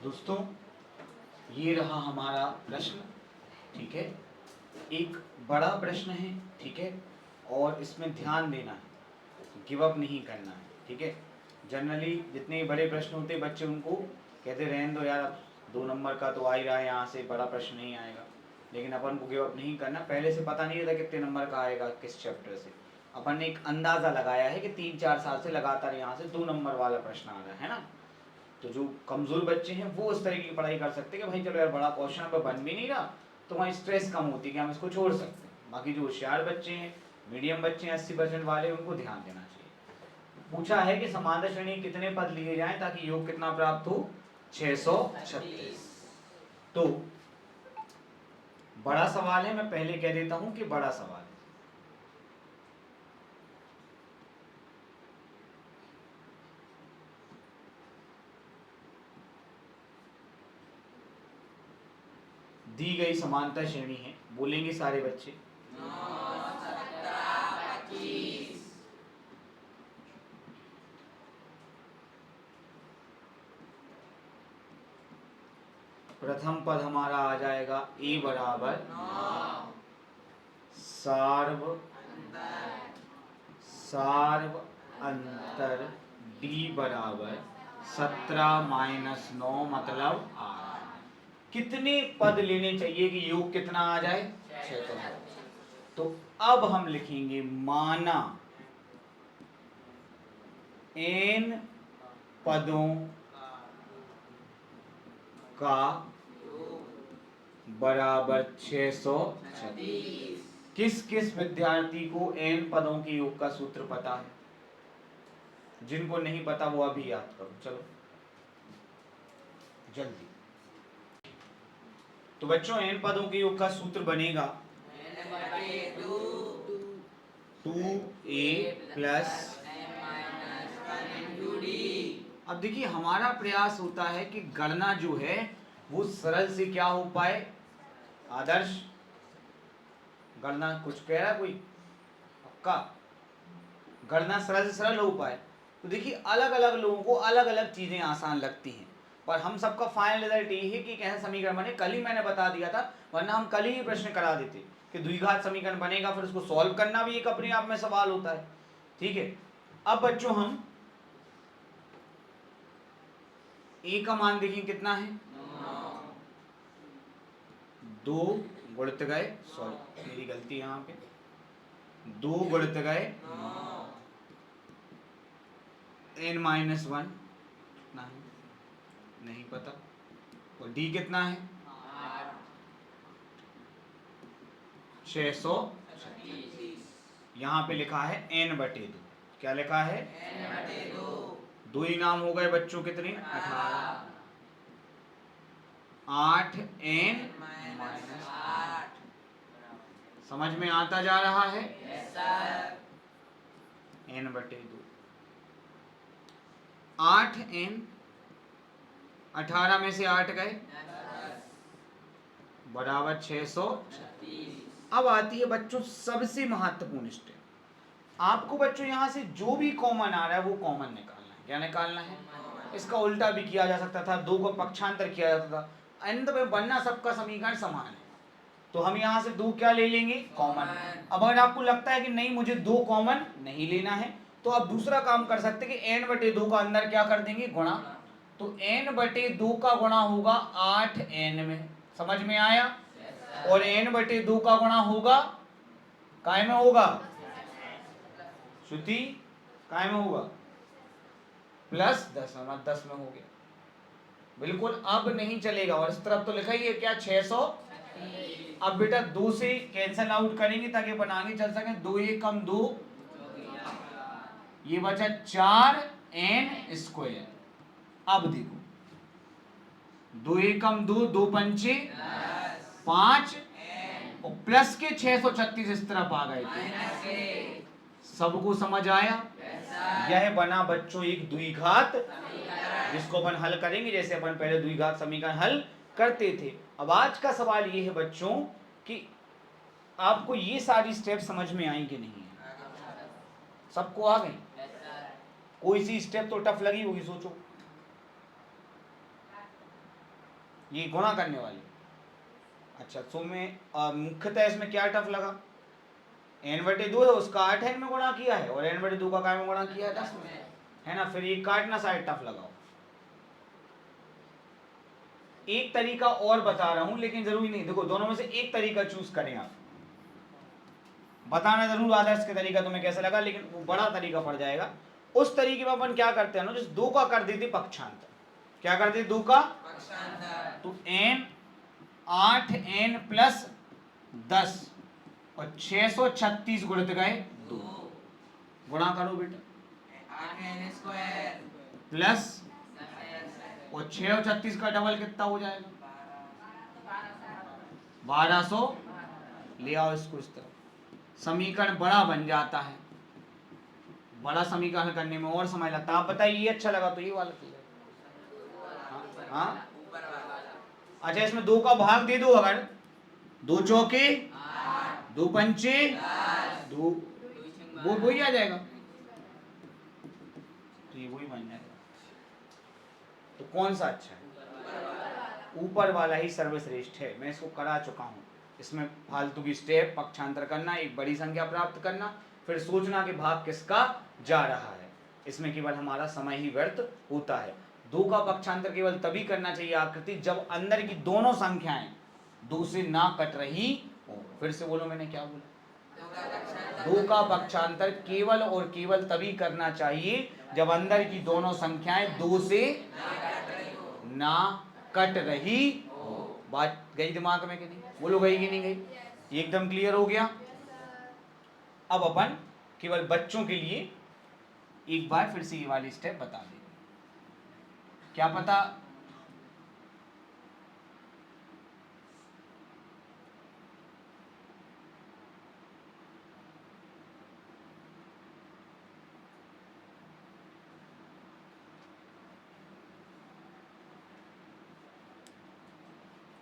दोस्तों ये रहा हमारा प्रश्न, ठीक है। एक बड़ा प्रश्न है, ठीक है, और इसमें ध्यान देना है, गिव अप नहीं करना है, ठीक है। जनरली जितने बड़े प्रश्न होते हैं बच्चे उनको कहते रहने दो यार, 2 नंबर का तो आ ही रहा है, यहाँ से बड़ा प्रश्न नहीं आएगा। लेकिन अपन को गिव अप नहीं करना। पहले से पता नहीं रहता कितने नंबर का आएगा किस चैप्टर से। अपन ने एक अंदाज़ा लगाया है कि 3-4 साल से लगातार यहाँ से 2 नंबर वाला प्रश्न आ रहा है ना। तो जो कमज़ोर बच्चे हैं वो उस तरीके की पढ़ाई कर सकते हैं कि भाई चलो यार बड़ा क्वेश्चन पर बन भी नहीं रहा, तो वहाँ स्ट्रेस कम होती है कि हम इसको छोड़ सकते हैं। बाकी जो होशियार बच्चे हैं, मीडियम बच्चे हैं, 80% वाले, उनको ध्यान देना चाहिए। पूछा है कि समांतर श्रेणी कितने पद लिए जाएं ताकि योग कितना प्राप्त हो, 636। तो बड़ा सवाल है, मैं पहले कह देता हूं कि बड़ा सवाल है। दी गई समांतर श्रेणी है, बोलेंगे सारे बच्चे। 9, 17, 25। प्रथम पद हमारा आ जाएगा a बराबर 9, सार्व अंतर d बराबर 17 माइनस 9 मतलब 8। कितने पद लेने चाहिए कि योग कितना आ जाए, 6। तो अब हम लिखेंगे माना n पदों का बराबर 636। किस किस विद्यार्थी को n पदों के योग का सूत्र पता है? जिनको नहीं पता वो अभी याद करो, चलो जल्दी। तो बच्चों n पदों के योग का सूत्र बनेगा 2a प्लस। अब देखिए हमारा प्रयास होता है कि गणना जो है वो सरल से क्या हो पाए। आदर्श गणना कुछ कह रहा है कोई, पक्का गणना सरल से सरल हो पाए। तो देखिए अलग अलग लोगों को अलग अलग चीजें आसान लगती हैं, पर हम सबका फाइनल रिजल्ट यही है कि कैसे समीकरण बने। कल ही मैंने बता दिया था, वरना हम कल ही प्रश्न करा देते कि द्विघात समीकरण बनेगा, फिर उसको सॉल्व करना भी एक अपने आप में सवाल होता है, ठीक है। अब बच्चों हम ए का मान देखिए कितना है, 2 गुणित गए, सॉरी मेरी गलती यहाँ पे, 2 गुणित गए n माइनस 1 कितना है नहीं पता, और d कितना है 636। यहाँ पे लिखा है n/2। क्या लिखा है, दो ही नाम हो गए बच्चों कितने, 18। 8n minus 8। समझ में आता जा रहा है, n/2। 8n, 18 में से 8 गए बराबर 636। अब आती है बच्चों सबसे महत्वपूर्ण स्टेप। आपको बच्चों यहाँ से जो भी कॉमन आ रहा है वो कॉमन निकालना है। क्या निकालना है, इसका उल्टा भी किया जा सकता था, 2 को पक्षांतर किया जाता था, अंत में बनना सबका समीकरण समान है। तो हम यहाँ से 2 क्या ले लेंगे, कॉमन। अब अगर आपको लगता है कि नहीं मुझे 2 कॉमन नहीं लेना है, तो आप दूसरा काम कर सकते हैं कि n/2 का अंदर क्या कर देंगे, गुणा। तो n/2 का गुणा होगा 8n में, समझ में आया। और n/2 का गुणा होगा काय में होगा, श्रुति काय में होगा, +10 में, 10 में हो गया बिल्कुल। अब नहीं चलेगा, और इस तरफ तो लिखा ही है क्या, 600। अब बेटा 2 से कैंसल आउट करेंगे ताकि अपन आगे चल सके। 2 1 कम 2, ये बचा 4n²। अब देखो 2 1 कम 2, 2 पंचे 5, और प्लस के 636 इस तरफ आ गए थे। सबको समझ आया। यह बना बच्चों एक द्विघात, जिसको अपन हल करेंगे जैसे अपन पहले द्विघात समीकरण हल करते थे। अब आज का सवाल ये है बच्चों कि आपको ये सारी स्टेप समझ में आई कि नहीं है, सबको आ गई। कोई सी स्टेप तो टफ लगी होगी, सोचो। ये गुणा करने वाली। अच्छा तो मैं मुख्यतः इसमें क्या टफ लगा, n/2 है उसका 8n में गुणा किया है और n/2 का काय में गुणा किया है 10 में, है ना। फिर ये काटना शायद टफ लगाओ। एक तरीका और बता रहा हूं लेकिन जरूरी नहीं, देखो दोनों में से एक तरीका चूज करें आप, बताना जरूर आदर्श के तरीका तुम्हें कैसा लगा, लेकिन वो बड़ा तरीका पड़ जाएगा। उस तरीके में अपन क्या करते हैं ना, जिस 2 का कर देते पक्षांतर। क्या कर देते 2 का पक्षांतर, तो n 8n प्लस 10 और 636 गुणित गए 2, गुणा करो बेटा 8n स्क्वायर प्लस और 6 और 36 का डबल कितना हो जाएगा 1200। ले आओ इसको इस तरफ, समीकरण बड़ा बन जाता है, बड़ा समीकरण करने में और समय लगता है। आप बताइए ये अच्छा लगा तो ये वाला हाँ। अच्छा इसमें 2 का भाग दे दो, अगर 2 चौके 2 पंचे 2, वो वही आ जाएगा, तो ये वही बन जाएगा। तो कौन सा अच्छा है, ऊपर वाला ही सर्वश्रेष्ठ है। मैं इसको करा चुका हूँ, इसमें फालतू की स्टेप पक्षांतर करना, एक बड़ी संख्या प्राप्त करना, फिर सोचना कि भाग किसका जा रहा है, इसमें केवल हमारा समय ही व्यर्थ होता है। 2 का पक्षांतर केवल तभी करना चाहिए आकृति जब अंदर की दोनों संख्याएं 2 से ना कट रही हो। फिर से बोलो मैंने क्या बोला, 2 का पक्षांतर केवल और केवल तभी करना चाहिए जब अंदर की दोनों संख्याएं 2 से ना कट रही हो। बात गई दिमाग में कि नहीं, बोलो गई कि नहीं गई, एकदम क्लियर हो गया। अब अपन केवल बच्चों के लिए एक बार फिर से ये वाली स्टेप बता दें, क्या पता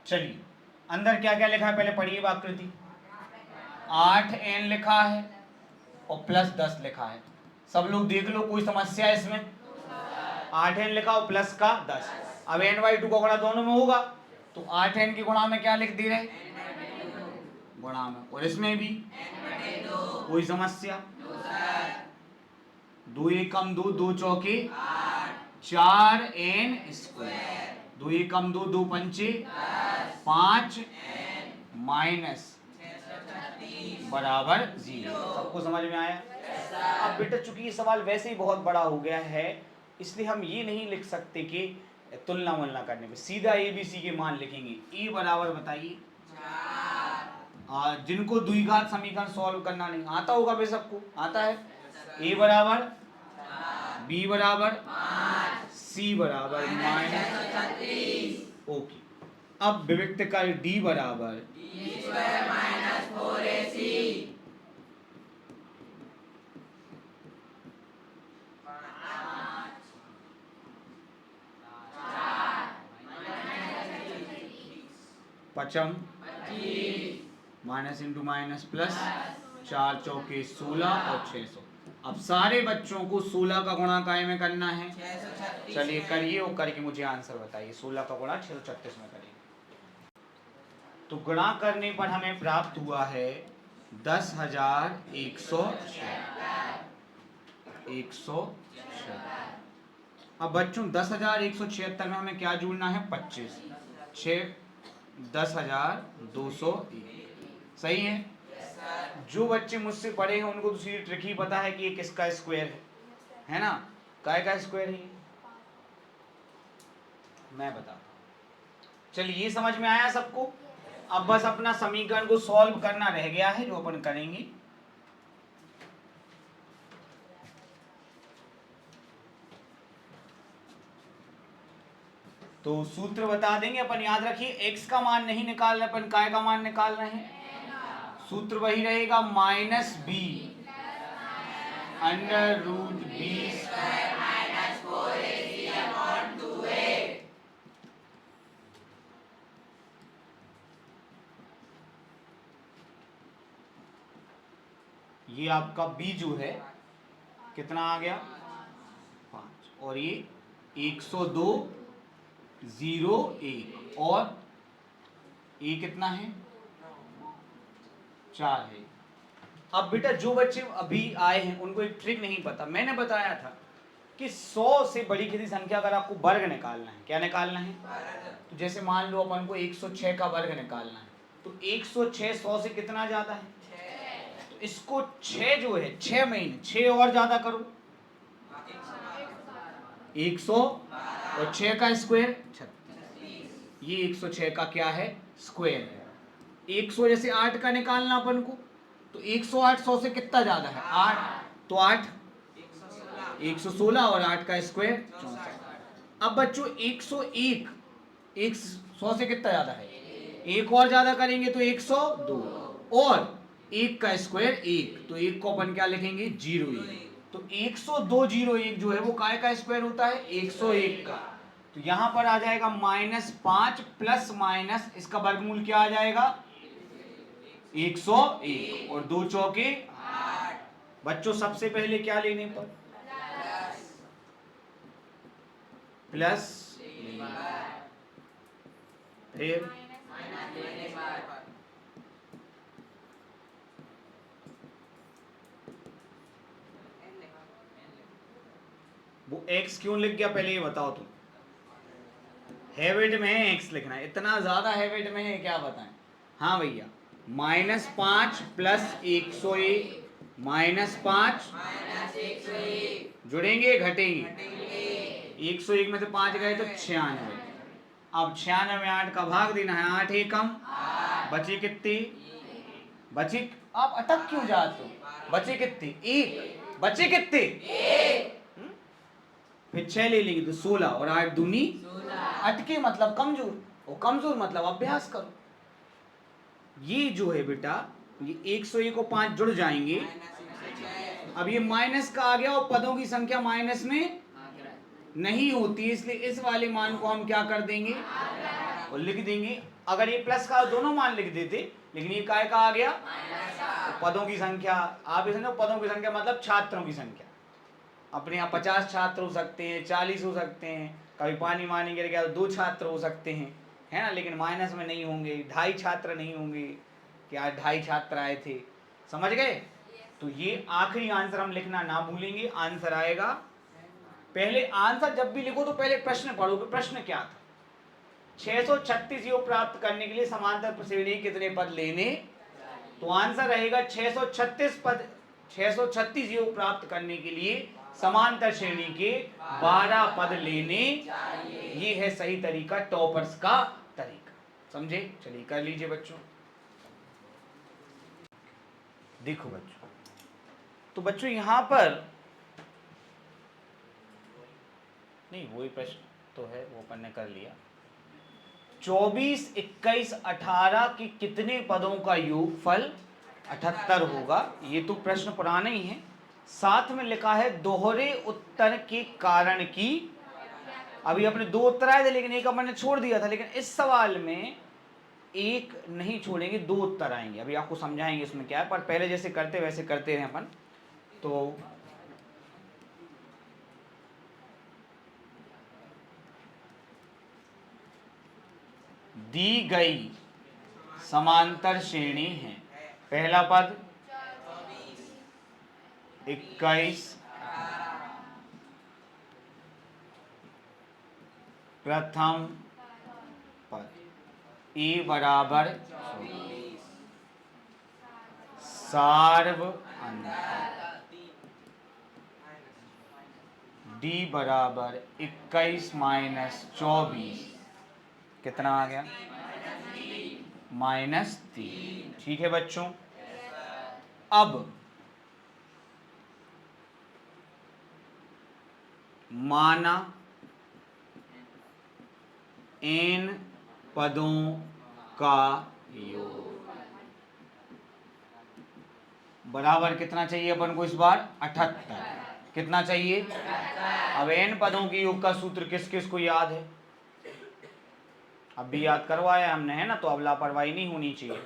चलिए अंदर क्या क्या लिखा है पहले पढ़िए आकृति। 8n लिखा है और प्लस 10 लिखा है, सब लोग देख लो कोई समस्या है इसमें। 8n लिखा और प्लस का 10, अब n/2 का गुणा दोनों में होगा, तो 8n के गुणा में क्या लिख दे रहे गुणा में, और इसमें भी कोई समस्या। 2 1 कम 2 2 चौके 4n स्क्वायर, 2 1 कम 2 2 पंचे 5 माइनस बराबर 0। सबको समझ में आया? अब बेटा चूंकि ये सवाल वैसे ही बहुत बड़ा हो गया है, इसलिए हम ये नहीं लिख सकते कि तुलना वलना करने में, सीधा ABC के मान लिखेंगे। A बराबर बताइए, जिनको द्विघात समीकरण सॉल्व करना नहीं आता होगा, वे सबको आता है। A बराबर, B बराबर, C बराबर -36। ओके, अब विविक्त कर D बराबर पचम माइनस इंटू माइनस प्लस, 4 चौके 16 और 600। अब सारे बच्चों को 16 का गुणा काय में करना है, चलिए करिए और करके मुझे आंसर बताइए। 16 का गुणा 636 में करिए, तो गुणा करने पर हमें प्राप्त हुआ है 10,176। अब बच्चों 10,176 में हमें क्या जोड़ना है 25, 6 10,201। सही है। जो बच्चे मुझसे पढ़े हैं उनको तो सीधी ट्रिक ही पता है कि ये किसका स्क्वायर है ना, काय का स्क्वायर है ये, मैं बताता हूं। चलिए ये समझ में आया सबको। अब बस अपना समीकरण को सॉल्व करना रह गया है, जो अपन करेंगे। तो सूत्र बता देंगे अपन, याद रखिए x का मान नहीं निकाल रहे अपन, काय का मान निकाल रहे हैं। सूत्र वही रहेगा -b √b²-4ac/2a। ये आपका b जो है कितना आ गया 5, और ये 102 0 1 और ए कितना है 4 है। अब बेटा जो बच्चे अभी आए हैं उनको एक ट्रिक नहीं पता, मैंने बताया था कि 100 से बड़ी किसी संख्या अगर आपको वर्ग निकालना है, क्या निकालना है, तो जैसे मान लो अपन को 106 का वर्ग निकालना है, तो 106 100 से कितना ज्यादा है, तो इसको 6 जो है 6 महीने 6 और ज्यादा करो 100 और 6 का स्क्वायर 36, ये 106 का क्या है स्क्वायर है। 100 जैसे 8 का निकालना अपन को, तो 108 100 से कितना ज्यादा है 8, तो 8 116 और 8 का स्क्वायर 64। अब बच्चों 101 100 से कितना ज्यादा है, एक और ज्यादा करेंगे तो 102 और 1 का स्क्वायर 1, तो 1 को अपन क्या लिखेंगे 01, तो 102 जो है वो काय का स्क्वायर होता है 101 का, तो यहां पर आ जाएगा -5 प्लस माइनस इसका वर्गमूल क्या आ जाएगा 101 और 2 चौके 8। बच्चों सबसे पहले क्या लेने पर प्लस, फिर वो x क्यों लिख गया पहले ये बताओ तुम, हैबिट में है x लिखना, इतना ज्यादा हैबिट में है क्या बताएं। हाँ भैया -5 प्लस 101 -5 जुड़ेंगे घटेंगे 101 में से 5 गए तो 96, अब 96 में 8 का भाग देना है, 8 एकम बचे कितने, बचे आप अटक क्यों जाते हो, बचे कितने 1, बचे कितने फिर 6 ले लेंगे तो 16 और 8 दूनी, अटके मतलब कमजोर, और कमजोर मतलब अभ्यास करो। ये जो है बेटा ये 101 को 5 जुड़ जाएंगे, अब ये माइनस का आ गया और पदों की संख्या माइनस में नहीं होती, इसलिए इस वाले मान को हम क्या कर देंगे और लिख देंगे। अगर ये प्लस का दोनों मान लिख देते, लेकिन ये काय का आ गया तो पदों की संख्या, आप ये समझो पदों की संख्या मतलब छात्रों की संख्या, अपने यहाँ 50 छात्र हो सकते हैं 40 हो सकते हैं, कभी पानी मानी गिर गया तो 2 छात्र हो सकते हैं, है ना, लेकिन माइनस में नहीं होंगे, 2.5 छात्र नहीं होंगे कि आज 2.5 छात्र आए थे, समझ गए। तो ये आखिरी आंसर हम लिखना ना भूलेंगे, आंसर आएगा, पहले आंसर जब भी लिखो तो पहले प्रश्न पढ़ो कि प्रश्न क्या था। 636 योग प्राप्त करने के लिए समांतर श्रेणी कितने पद लेने, तो आंसर रहेगा 636 योग प्राप्त करने के लिए समांतर श्रेणी के 12 पद लेने, ये है सही तरीका, टॉपर्स का तरीका, समझे। चलिए कर लीजिए बच्चों। देखो बच्चों, तो बच्चों यहां पर नहीं वही प्रश्न तो है वो अपन ने कर लिया, 24 21 18 के कितने पदों का योगफल 78 होगा, ये तो प्रश्न पुराना ही है, साथ में लिखा है दोहरे उत्तर के कारण की, अभी अपने 2 उत्तर आए थे लेकिन एक अपन ने छोड़ दिया था, लेकिन इस सवाल में एक नहीं छोड़ेंगे 2 उत्तर आएंगे, अभी आपको समझाएंगे इसमें क्या है, पर पहले जैसे करते वैसे करते हैं अपन। तो दी गई समांतर श्रेणी है, पहला पद 21, प्रथम पद ए बराबर 24, सार्व अंतर डी बराबर 21 माइनस 24 कितना आ गया -3, ठीक है बच्चों। अब माना इन पदों का योग बराबर कितना चाहिए अपन को इस बार 78, कितना चाहिए, अब n पदों के योग का सूत्र किस किस को याद है, अब भी याद करवाया हमने, है ना, तो अब लापरवाही नहीं होनी चाहिए।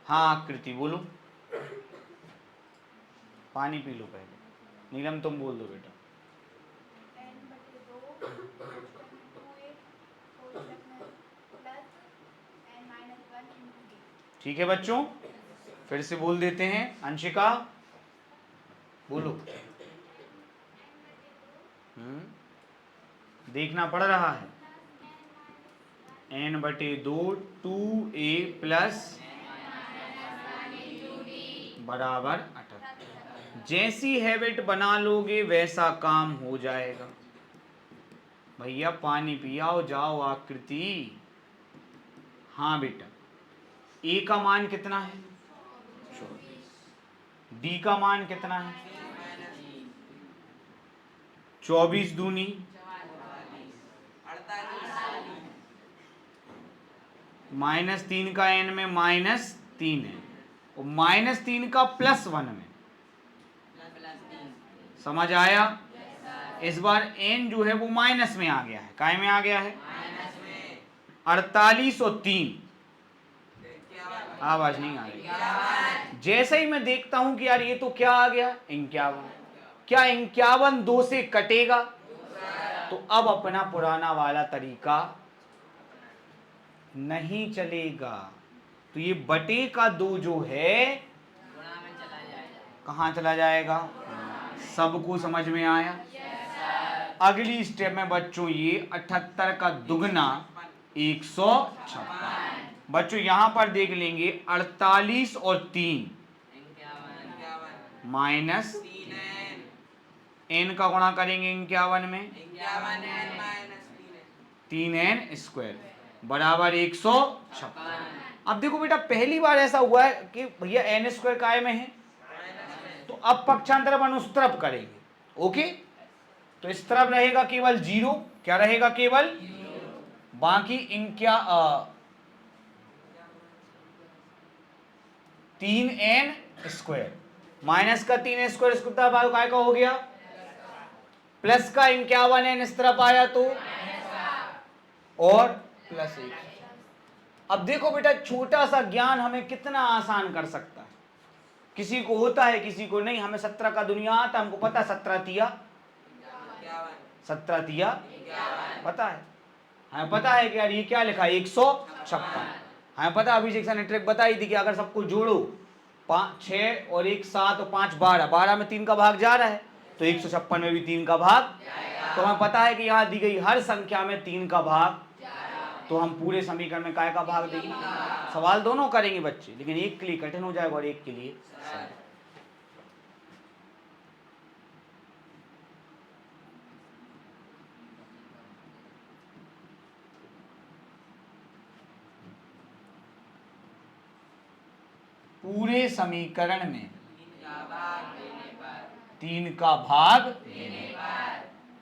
हाँ कृति बोलो, पानी पी लो पहले, नीलम तुम बोल दो बेटा। ठीक है बच्चों, फिर से बोल देते हैं। अंशिका बोलो। देखना पड़ रहा है। n/2 2a प्लस बराबर 78। जैसी हैबिट बना लोगे वैसा काम हो जाएगा। भैया पानी पियाओ जाओ आकृति। हाँ बेटा, ए का मान कितना है? 24। डी का मान कितना है? 24 दूनी 3 का n में -3 है, और -3 का +1 में। समझ आया? इस बार n जो है वो माइनस में आ गया है। काय में आ गया है? 48 और 3, आवाज नहीं आ रही। जैसे ही मैं देखता हूं कि यार ये तो क्या आ गया, 51। क्या 51 2 से कटेगा? तो अब अपना पुराना वाला तरीका नहीं चलेगा। तो ये बटे का 2 जो है कहां चला जाएगा? सबको समझ में आया? अगली स्टेप में बच्चों ये 78 का दुगना 156। बच्चों यहां पर देख लेंगे 48 और 3 माइनस n का गुणा करेंगे 51 में 3n² बराबर 156। अब देखो बेटा, पहली बार ऐसा हुआ है कि भैया n² काय में है, तो अब पक्षांतर उस तरफ करेंगे। ओके, तो इस तरफ रहेगा केवल 0। क्या रहेगा? केवल 0। बाकी 3n² माइनस का 3n² इस तरफ आया, काय का हो गया? प्लस का 51n इस तरफ आया तो और +1। अब देखो बेटा, छोटा सा ज्ञान हमें कितना आसान कर सकता है। किसी को होता है, किसी को नहीं। हमें 17 का दुनिया आता, हमको पता 17 तिया पता है। हमें पता है कि यार ये क्या लिखा है, 156। हमें पता, अभिषेक सर ने ट्रिक बताई थी कि अगर सबको जोड़ो 6 और 1 7 और 5 12, 12 में 3 का भाग जा रहा है, तो 156 में भी 3 का भाग। तो हमें पता है कि यहाँ दी गई हर संख्या में 3 का भाग, तो हम पूरे समीकरण में काय का भाग देंगे? सवाल दोनों करेंगे बच्चे, लेकिन एक के लिए कठिन हो जाएगा और एक के लिए सरल। पूरे समीकरण में 3 का भाग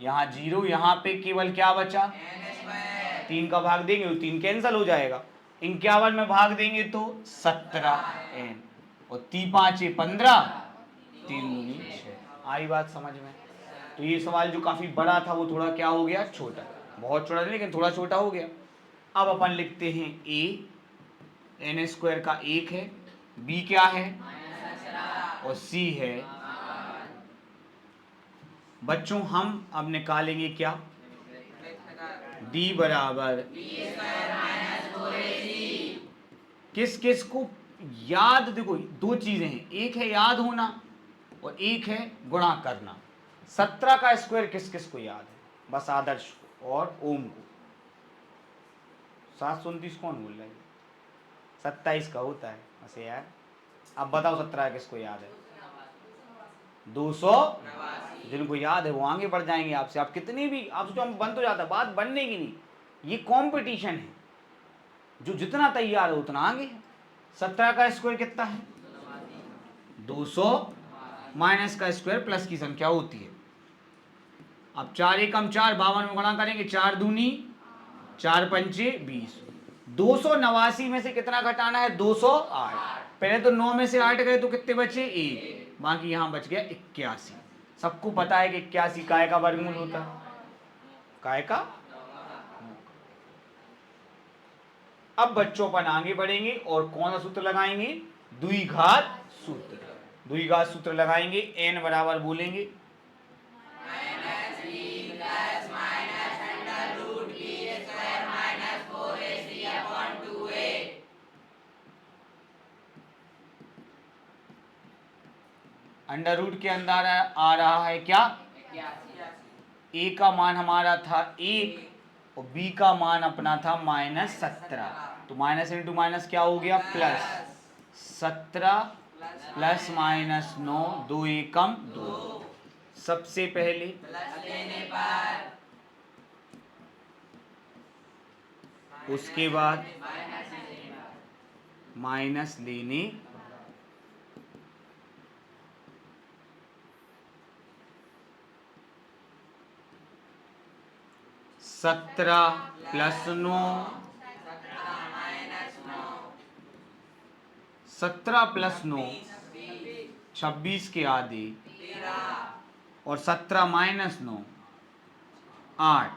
यहाँ 0, यहाँ पे केवल क्या बचा? 3 का भाग देंगे तो 3 कैंसिल हो जाएगा। 51 में भाग देंगे तो 17n, और 3 5 15, 3 दूनी 6। आई बात समझ में? तो ये सवाल जो काफी बड़ा था वो थोड़ा क्या हो गया? छोटा। बहुत छोटा नहीं, लेकिन थोड़ा छोटा हो गया। अब अपन लिखते हैं a n² का 1 है, b क्या है और c है। बच्चों हम अब निकालेंगे क्या? d बराबर किस किस को याद? देखो दो चीजें हैं, एक है याद होना और एक है गुणा करना। 17 का स्क्वायर किस किस को याद है? बस आदर्श को और ओम को। 729 कौन बोल रहा है? 27 का होता है बस यार। अब बताओ 17 किसको याद है? 200। जिनको याद है वो आगे बढ़ जाएंगे आपसे। आप कितनी भी आप सोचो हम बन तो जाता, बात बनने की नहीं, ये कंपटीशन है। जो जितना तैयार है उतना आगे है। 17 का स्क्वायर कितना है? 200 माइनस का स्क्वायर प्लस की संख्या होती है। अब 4 एकम 4, 52 में गुणा करेंगे, 4 दूनी 4 पंचे 20। 289 में से कितना घटाना है? 208। पहले तो 9 में से 8 गए तो कितने बचे? 1। बाकी यहां बच गया 81। सबको पता है कि 81 काय का वर्गमूल होता है? काय का? अब बच्चों पर आगे बढ़ेंगे और कौन सा सूत्र लगाएंगे? द्विघात सूत्र। द्विघात सूत्र लगाएंगे, n बराबर बोलेंगे अंडर रूट के अंदर आ रहा है क्या, ए का मान हमारा था 1 और बी का मान अपना था -17, तो माइनस इंटू माइनस क्या हो गया प्लस, 17 प्लस -9, 2 एकम 2। सबसे पहले उसके बाद माइनस लेने, सत्रह प्लस 9, 17 प्लस 9 26 के आधे, और 17 माइनस 9 8,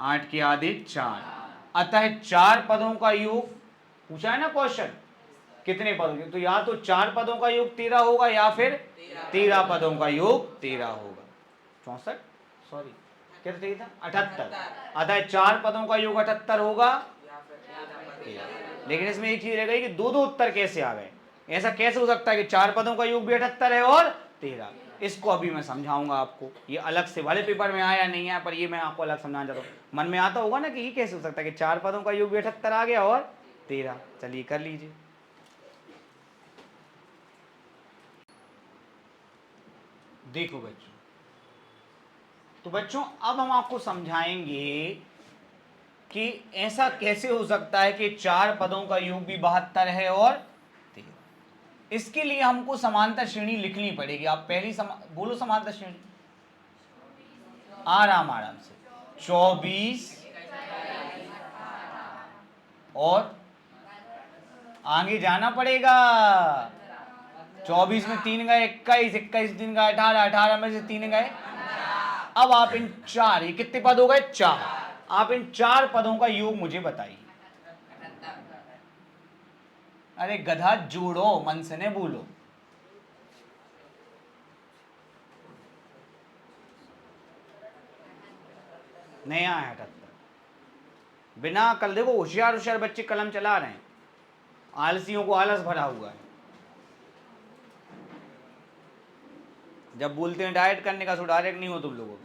8 के आधे 4, अतः 4 पदों का योग पूछा है ना क्वेश्चन, कितने पदों के, तो या तो 4 पदों का योग 13 होगा या फिर 13 पदों का योग 13 होगा। 64 सॉरी क्या चाहिए था 78, अतः 4 पदों का योग 78 होगा। लेकिन इसमें एक चीज रह गई कि दो दो उत्तर कैसे आ गए, ऐसा कैसे हो सकता है कि 4 पदों का योग भी 78 है और 13, इसको अभी मैं समझाऊंगा आपको, ये अलग से वाले पेपर में आया नहीं है, पर ये मैं आपको अलग समझाना चाहता हूँ, मन में आता होगा ना कि ये कैसे हो सकता है कि 4 पदों का योग भी 78 आ गया और 13। चलिए कर लीजिए। देखो बच्चों, तो बच्चों अब हम आपको समझाएंगे कि ऐसा कैसे हो सकता है कि 4 पदों का योग भी 72 है और 13। इसके लिए हमको समांतर श्रेणी लिखनी पड़ेगी। आप पहली बोलो समांतर श्रेणी, आराम आराम से, 24 और आगे जाना पड़ेगा, 24 में 3 गए 21, 21 3 गए 18, 18 में से 3 गए। अब आप इन 4, ये कितने पद हो गए 4, आप इन 4 पदों का योग मुझे बताइए। अरे गधा जोड़ो, मन से ने बोलो। नया है 78, बिना कल देखो होशियार होशियार बच्चे कलम चला रहे हैं, आलसियों को आलस भरा हुआ है। जब बोलते हैं डाइट करने का, सो डायरेक्ट नहीं हो तुम लोगों को।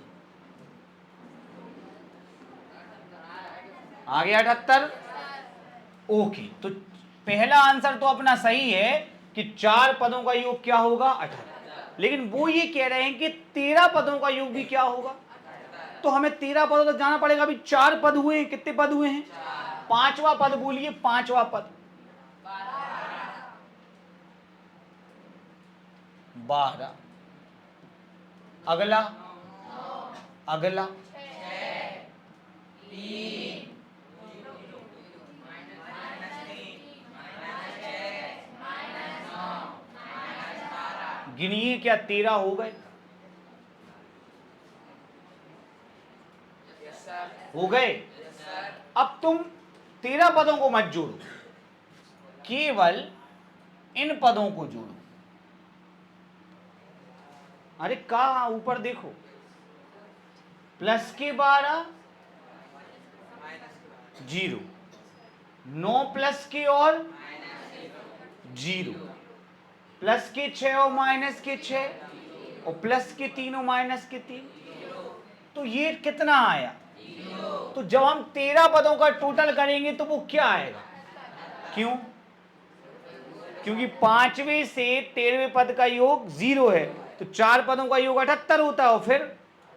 आ गया 78, ओके। तो पहला आंसर तो अपना सही है कि 4 पदों का योग क्या होगा 78, लेकिन वो ये कह रहे हैं कि 13 पदों का योग भी क्या होगा, तो हमें 13 पदों तक जाना पड़ेगा। अभी 4 पद हुए हैं, कितने पद हुए हैं, 5वां पद बोलिए, 5वां पद 12, अगला अगला गिनिए, क्या 13 हो गए, हो गए। अब तुम 13 पदों को मत जोड़ो, केवल इन पदों को जोड़ो। अरे कहा ऊपर देखो, प्लस के 12 0, 9 प्लस के और 0, प्लस के 6 और माइनस के 6, और प्लस के 3 और माइनस के 3, तो ये कितना आया। तो जब हम 13 पदों का टोटल करेंगे तो वो क्या आएगा, क्यों, क्योंकि 5वें से 13वें पद का योग 0 है, तो 4 पदों का योग 78 होता है, और फिर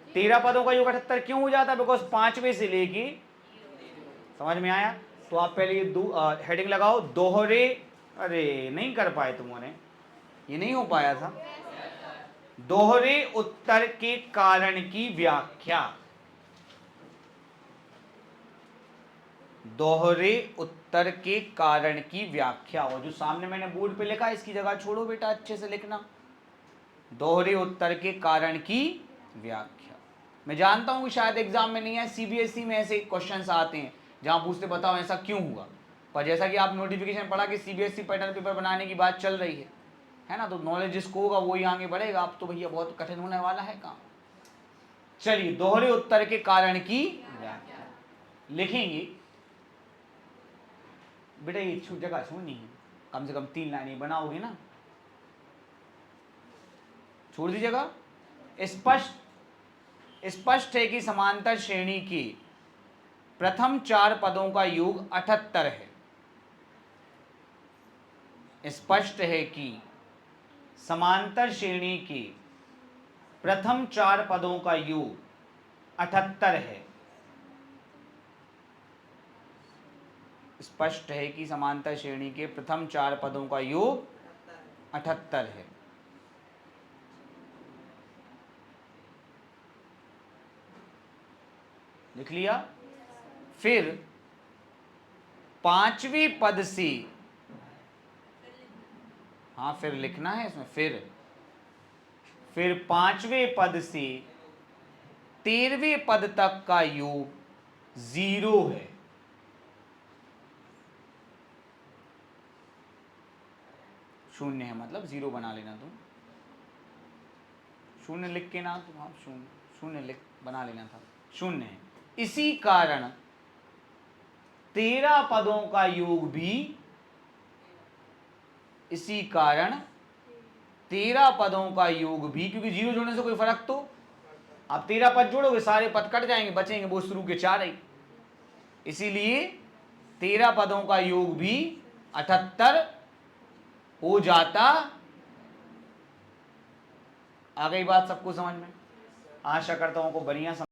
13 पदों का योग 78 क्यों हो जाता है, बिकॉज 5वें से लेके, समझ में आया। तो आप पहले ये हेडिंग लगाओ, दोहरे, अरे नहीं कर पाए तुमने, ये नहीं हो पाया था, दोहरे उत्तर के कारण की व्याख्या, दोहरे उत्तर के कारण की व्याख्या। और जो सामने मैंने बोर्ड पे लिखा है इसकी जगह छोड़ो बेटा, अच्छे से लिखना, दोहरे उत्तर के कारण की व्याख्या। मैं जानता हूं कि शायद एग्जाम में नहीं है, सीबीएसई में ऐसे क्वेश्चंस आते हैं जहां पूछते बताओ ऐसा क्यों हुआ, पर जैसा कि आप नोटिफिकेशन पढ़ा कि सीबीएसई पैटर्न पेपर बनाने की बात चल रही है ना, तो नॉलेज जिसको होगा वो ही आगे बढ़ेगा। अब तो भैया बहुत कठिन होने वाला है काम। चलिए, दोहरे उत्तर के कारण की व्याख्या लिखेंगे बेटा, ये जगह छोड़नी है, कम से कम 3 लाइनें बनाओगे ना। छोड़ दीजिएगा। स्पष्ट है कि समांतर श्रेणी के प्रथम 4 पदों का योग 78 है। स्पष्ट है कि समांतर श्रेणी के प्रथम 4 पदों का योग 78 है। स्पष्ट है कि समांतर श्रेणी के प्रथम 4 पदों का योग 78 है। लिख लिया। फिर 5वें पद से, हाँ फिर लिखना है इसमें, फिर 5वें पद से 13वें पद तक का योग 0 है। शून्य है मतलब 0 बना लेना तुम, शून्य लिख के ना तुम, हाँ शून्य लिख बना लेना था, शून्य है। इसी कारण 13 पदों का योग भी, इसी कारण 13 पदों का योग भी, क्योंकि 0 जोड़ने से कोई फर्क, तो आप 13 पद जोड़ोगे सारे पद कट जाएंगे, बचेंगे वो शुरू के 4 ही, इसीलिए 13 पदों का योग भी 78 हो जाता। आ गई बात सबको समझ में? आशा करता हूं को बढ़िया